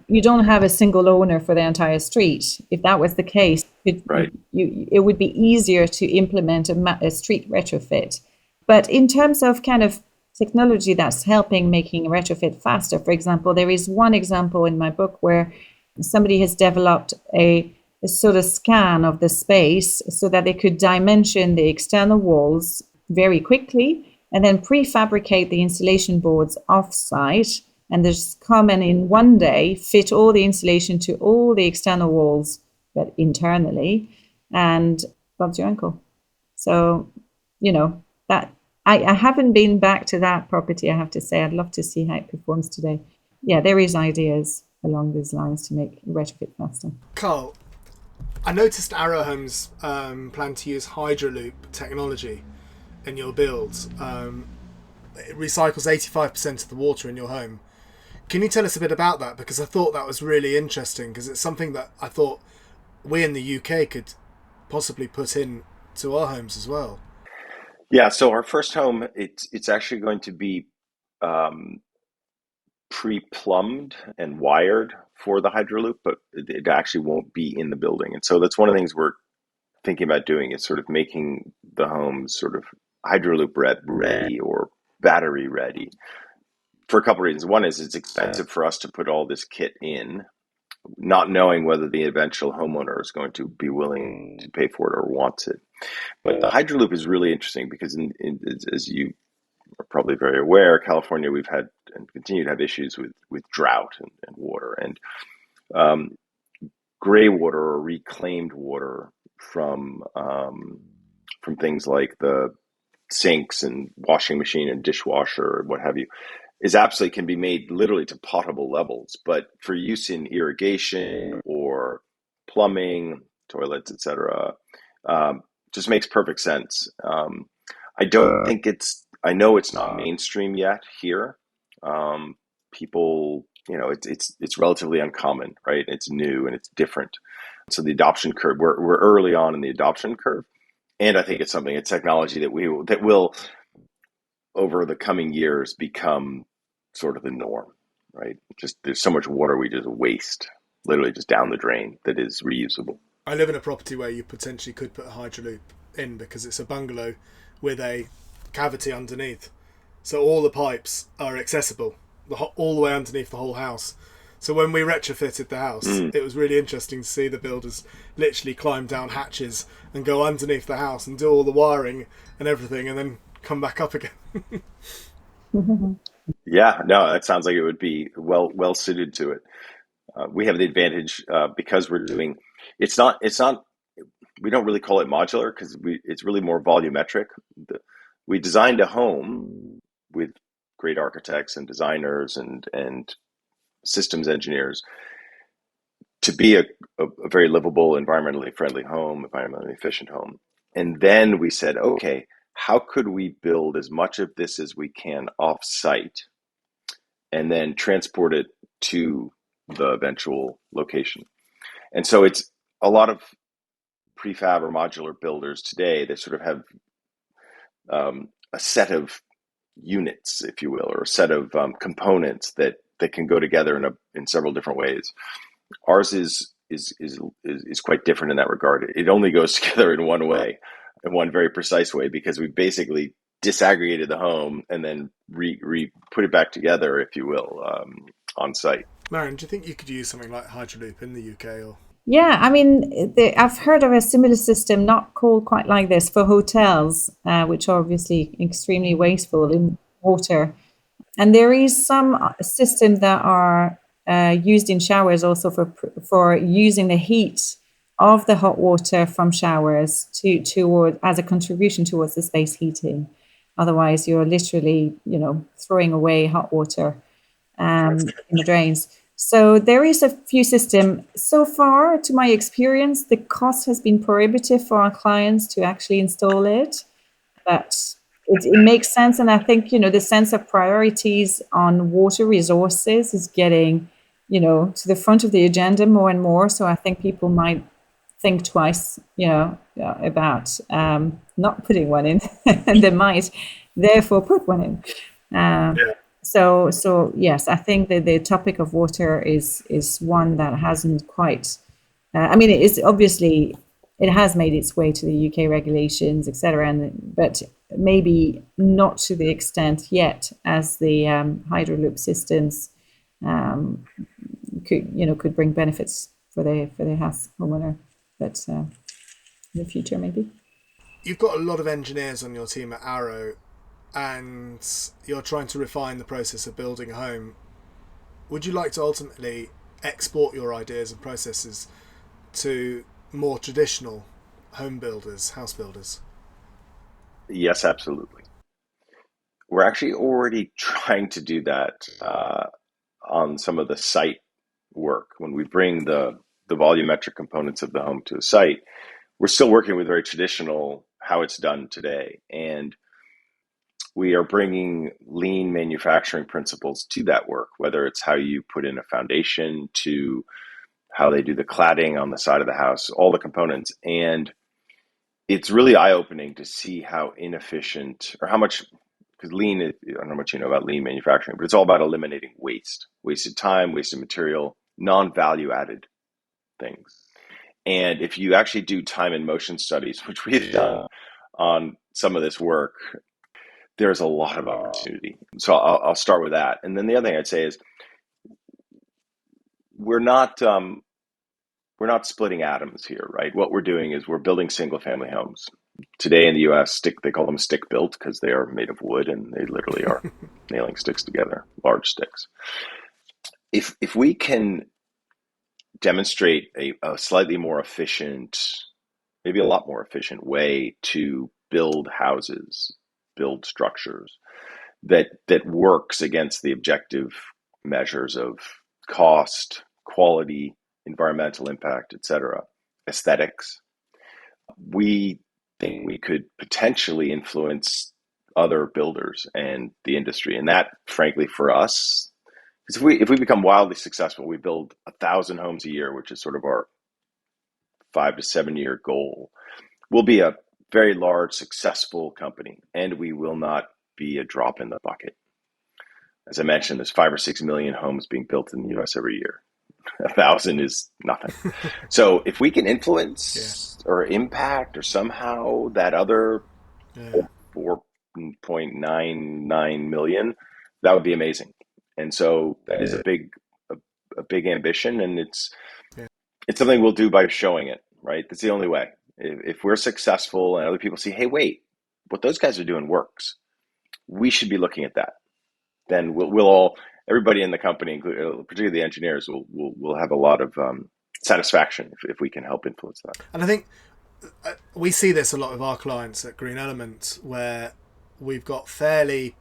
you don't have a single owner for the entire street. If that was the case, Right. it would be easier to implement a street retrofit. But in terms of kind of technology that's helping making a retrofit faster, for example, there is one example in my book where somebody has developed a sort of scan of the space so that they could dimension the external walls very quickly and then prefabricate the insulation boards off-site and just come and in one day fit all the insulation to all the external walls, but internally, and Bob's your uncle. So, that I haven't been back to that property, I have to say. I'd love to see how it performs today. Yeah, there is ideas along these lines to make retrofit faster. Carl, I noticed Aro Homes plan to use Hydroloop technology in your builds. It recycles 85% of the water in your home. Can you tell us a bit about that? Because I thought that was really interesting, because it's something that I thought we in the UK could possibly put in to our homes as well. Yeah. So our first home, it's actually going to be pre-plumbed and wired for the Hydroloop, but it actually won't be in the building. And so that's one of the things we're thinking about doing, is sort of making the homes sort of Hydroloop ready or battery ready, for a couple of reasons. One is it's expensive for us to put all this kit in, not knowing whether the eventual homeowner is going to be willing to pay for it or wants it. But the Hydroloop is really interesting because, as you are probably very aware, California, we've had and continue to have issues with drought and water, and gray water or reclaimed water from things like the sinks and washing machine and dishwasher, what have you, is absolutely can be made literally to potable levels, but for use in irrigation or plumbing, toilets, etc., just makes perfect sense. I don't think I know it's not mainstream yet here. People, it's relatively uncommon, right? It's new and it's different. So the adoption curve, we're early on in the adoption curve, and I think it's technology that will over the coming years become sort of the norm, right? Just there's so much water we just waste, literally just down the drain, that is reusable. I live in a property where you potentially could put a Hydroloop in, because it's a bungalow with a cavity underneath. So all the pipes are accessible all the way underneath the whole house. So when we retrofitted the house, it was really interesting to see the builders literally climb down hatches and go underneath the house and do all the wiring and everything, and then come back up again. Yeah, no, that sounds like it would be well suited to it. We have the advantage because we're doing. It's not. We don't really call it modular because it's really more volumetric. We designed a home with great architects and designers and systems engineers to be a very livable, environmentally friendly home, environmentally efficient home. And then we said, okay, how could we build as much of this as we can off-site and then transport it to the eventual location? And so it's a lot of prefab or modular builders today, they sort of have a set of units, if you will, or a set of components that can go together in several different ways. Ours is quite different in that regard. It only goes together in one way, in one very precise way, because we basically disaggregated the home and then put it back together, if you will, on site. Marion, do you think you could use something like Hydroloop in the UK? Or Yeah, I mean, I've heard of a similar system, not called quite like this, for hotels, which are obviously extremely wasteful in water. And there is some systems that are used in showers also for using the heat of the hot water from showers toward as a contribution towards the space heating. Otherwise, you're literally, throwing away hot water in the drains. So there is a few systems. So far, to my experience, the cost has been prohibitive for our clients to actually install it. But it makes sense. And I think, the sense of priorities on water resources is getting, to the front of the agenda more and more. So I think people might think twice, about not putting one in, and they might therefore put one in. So yes, I think that the topic of water is one that hasn't quite. It is obviously it has made its way to the UK regulations, etc. But maybe not to the extent yet as the Hydroloop systems could bring benefits for the house homeowner. But in the future, maybe. You've got a lot of engineers on your team at Aro, and you're trying to refine the process of building a home. Would you like to ultimately export your ideas and processes to more traditional home builders, house builders? Yes, absolutely. We're actually already trying to do that on some of the site work. When we bring the volumetric components of the home to a site, we're still working with very traditional how it's done today. And we are bringing lean manufacturing principles to that work, whether it's how you put in a foundation to how they do the cladding on the side of the house, all the components. And it's really eye-opening to see how inefficient or how much, because lean, I don't know how much you know about lean manufacturing, but it's all about eliminating wasted time, wasted material, non-value added things. And if you actually do time and motion studies, which we've done on some of this work, there's a lot of opportunity. So I'll start with that. And then the other thing I'd say is we're not splitting atoms here, right? What we're doing is we're building single family homes. Today in the US, they call them stick built because they are made of wood and they literally are nailing sticks together, large sticks. If we can demonstrate a slightly more efficient, maybe a lot more efficient way to build houses, build structures that works against the objective measures of cost, quality, environmental impact, etc., aesthetics, we think we could potentially influence other builders and the industry. And that, frankly, for us, because if we become wildly successful, we build 1,000 homes a year, which is sort of our 5 to 7 year goal. We'll be a very large, successful company, and we will not be a drop in the bucket. As I mentioned, there's 5 or 6 million homes being built in the US every year. 1,000 is nothing. So if we can influence or impact or somehow that other 4.99 million, that would be amazing. And so that is a big ambition, and it's something we'll do by showing it, right? That's the only way. If we're successful and other people see, hey, wait, what those guys are doing works, we should be looking at that. Then we'll all, everybody in the company, particularly the engineers, will have a lot of satisfaction if we can help influence that. And I think we see this a lot with our clients at Green Element, where we've got fairly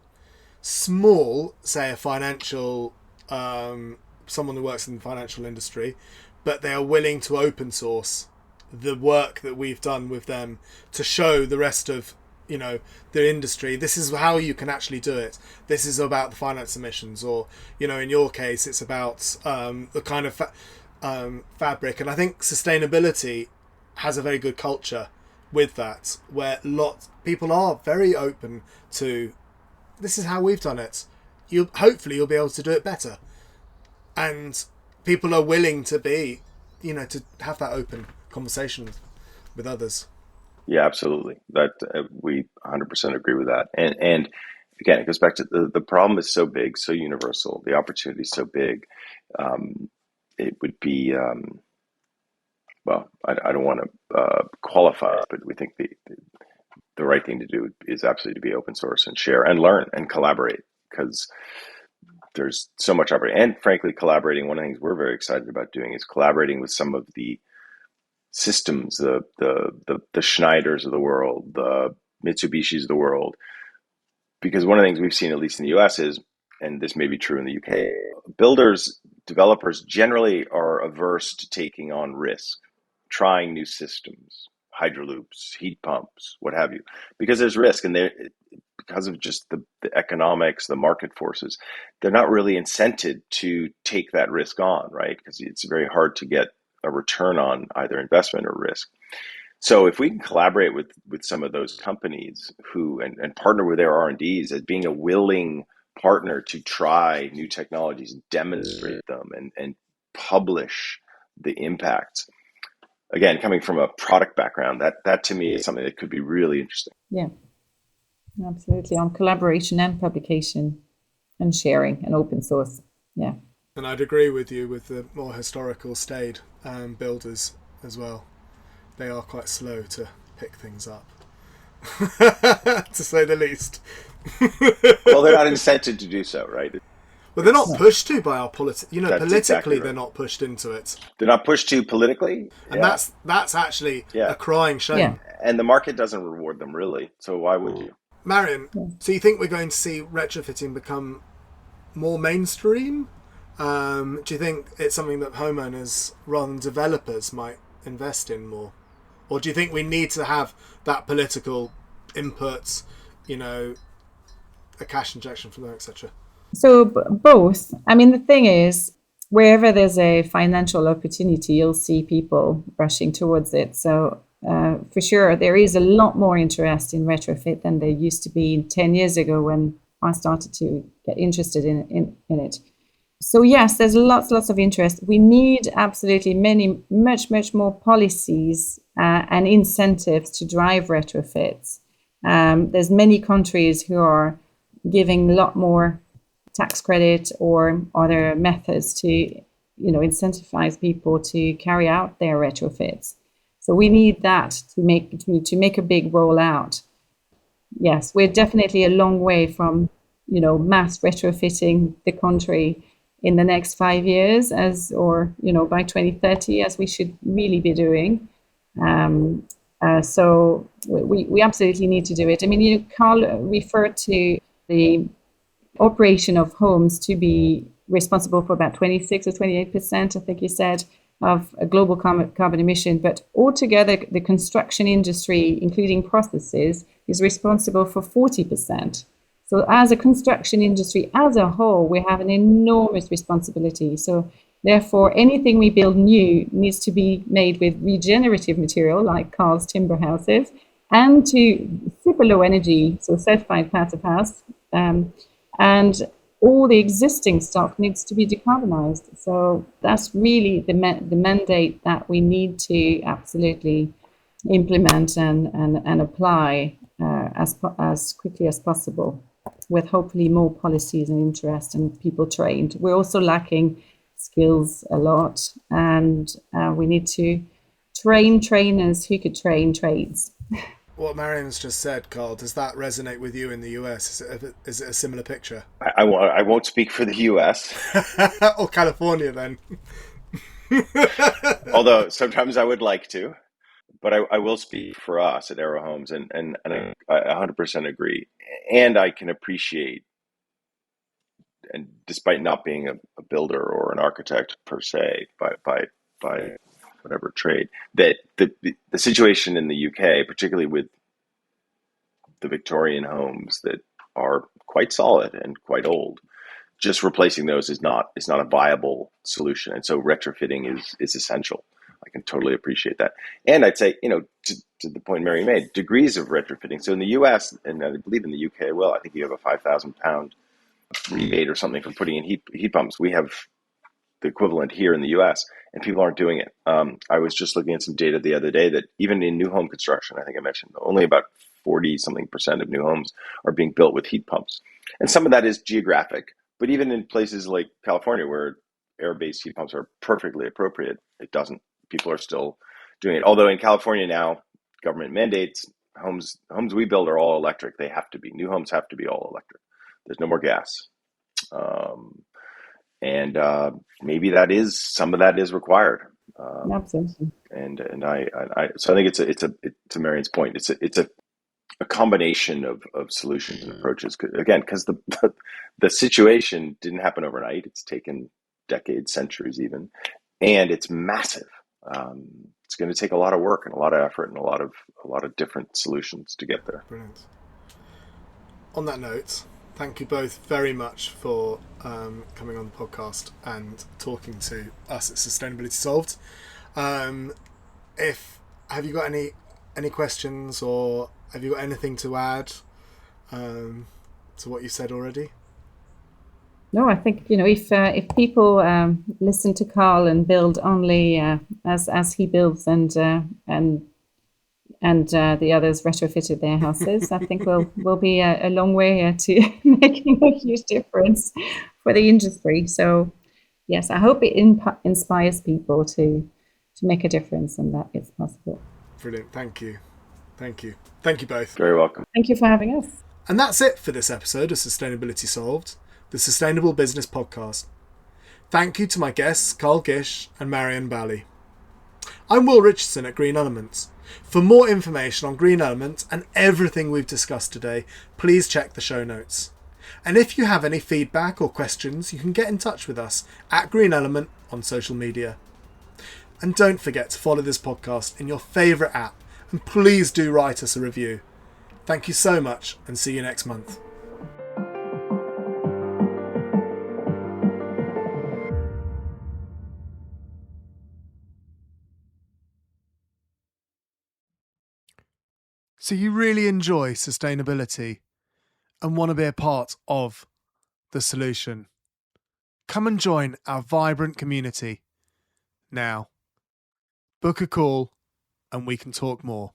small, say a financial, someone who works in the financial industry, but they are willing to open source the work that we've done with them to show the rest of the industry, this is how you can actually do it. This is about the finance emissions, or in your case it's about the kind of fabric, and I think sustainability has a very good culture with that, where people are very open to, this is how we've done it. Hopefully you'll be able to do it better, and people are willing to be, to have that open conversation with others. Yeah, absolutely. That we 100% agree with that. And again, it goes back to the problem is so big, so universal. The opportunity is so big. It would be well, I don't want to qualify it, but we think the right thing to do is absolutely to be open source and share and learn and collaborate, because there's so much opportunity. And frankly, collaborating, one of the things we're very excited about doing is collaborating with some of the systems, the Schneiders of the world, the Mitsubishis of the world, because one of the things we've seen, at least in the US, is, and this may be true in the UK, developers generally are averse to taking on risk, trying new systems, hydroloops, heat pumps, what have you, because there's risk, and because of just the economics, the market forces, they're not really incented to take that risk on, right? Because it's very hard to get a return on either investment or risk. So if we can collaborate with some of those companies who and partner with their R&Ds as being a willing partner to try new technologies, demonstrate them, and publish the impacts. Again, coming from a product background, that to me is something that could be really interesting. Yeah, absolutely. On collaboration and publication and sharing and open source. Yeah. And I'd agree with you with the more historical staid builders as well. They are quite slow to pick things up, to say the least. Well, they're not incented to do so, right? Well, they're not pushed to by our politics. Politically, exactly right. They're not pushed into it. They're not pushed to politically, and that's actually a crying shame. Yeah. And the market doesn't reward them, really. So why would you? Marion, so you think we're going to see retrofitting become more mainstream? Do you think it's something that homeowners rather than developers might invest in more? Or do you think we need to have that political input, a cash injection from there, etc.? So both. I mean, the thing is, wherever there's a financial opportunity, you'll see people rushing towards it. So for sure, there is a lot more interest in retrofit than there used to be 10 years ago when I started to get interested in it. So yes, there's lots of interest. We need absolutely much more policies and incentives to drive retrofits. There's many countries who are giving a lot more tax credit or other methods to, incentivize people to carry out their retrofits. So we need that to make a big rollout. Yes, we're definitely a long way from, mass retrofitting the country in the next 5 years by 2030, as we should really be doing. So we absolutely need to do it. I mean, Carl referred to the operation of homes to be responsible for about 26 or 28%, I think you said, of a global carbon emission. But altogether, the construction industry, including processes, is responsible for 40%. So as a construction industry as a whole, we have an enormous responsibility. So therefore, anything we build new needs to be made with regenerative material, like Carl's timber houses, and to super low energy, so certified Passivhaus, and all the existing stock needs to be decarbonized. So that's really the mandate that we need to absolutely implement and apply as quickly as possible, with hopefully more policies and interest and people trained. We're also lacking skills a lot, and we need to train trainers who could train trades. What Marion's just said, Carl, does that resonate with you in the US? Is it a similar picture? I won't speak for the US. Or California, then. Although sometimes I would like to. But I will speak for us at Aro Homes, and I 100% agree. And I can appreciate, and despite not being a builder or an architect per se, by whatever trade, that the situation in the UK, particularly with the Victorian homes that are quite solid and quite old, just replacing those is not a viable solution. And so retrofitting is essential. I can totally appreciate that. And I'd say, to the point Mary made, degrees of retrofitting. So in the US, and I believe in the UK, well, I think you have a £5,000 rebate or something for putting in heat pumps. We have the equivalent here in the US, and people aren't doing it. I was just looking at some data the other day that even in new home construction, I think I mentioned, only about 40-something% of new homes are being built with heat pumps. And some of that is geographic, but even in places like California where air-based heat pumps are perfectly appropriate, people are still doing it. Although in California now, government mandates, homes we build are all electric. They have to be. New homes have to be all electric. There's no more gas. And maybe some of that is required. Absolutely. And so I think it's to Marion's point. It's a combination of solutions and approaches. Again, because the situation didn't happen overnight. It's taken decades, centuries, even, and it's massive. It's going to take a lot of work and a lot of effort and a lot of different solutions to get there. Brilliant. On that note, thank you both very much for coming on the podcast and talking to us at Sustainability Solved. Have you got any questions, or have you got anything to add to what you said already? No, I think if people listen to Carl and build only as he builds and the others retrofitted their houses, I think we'll be a long way to making a huge difference for the industry. So yes, I hope it inspires people to make a difference, and that it's possible. Brilliant. Thank you both. Very welcome. Thank you for having us. And that's it for this episode of Sustainability Solved, the Sustainable Business Podcast. Thank you to my guests, Carl Gish and Marion Baeli. I'm Will Richardson at Green Elements. For more information on Green Elements and everything we've discussed today, please check the show notes. And if you have any feedback or questions, you can get in touch with us at Green Element on social media. And don't forget to follow this podcast in your favourite app, and please do write us a review. Thank you so much, and see you next month. So you really enjoy sustainability and want to be a part of the solution? Come and join our vibrant community now. Book a call and we can talk more.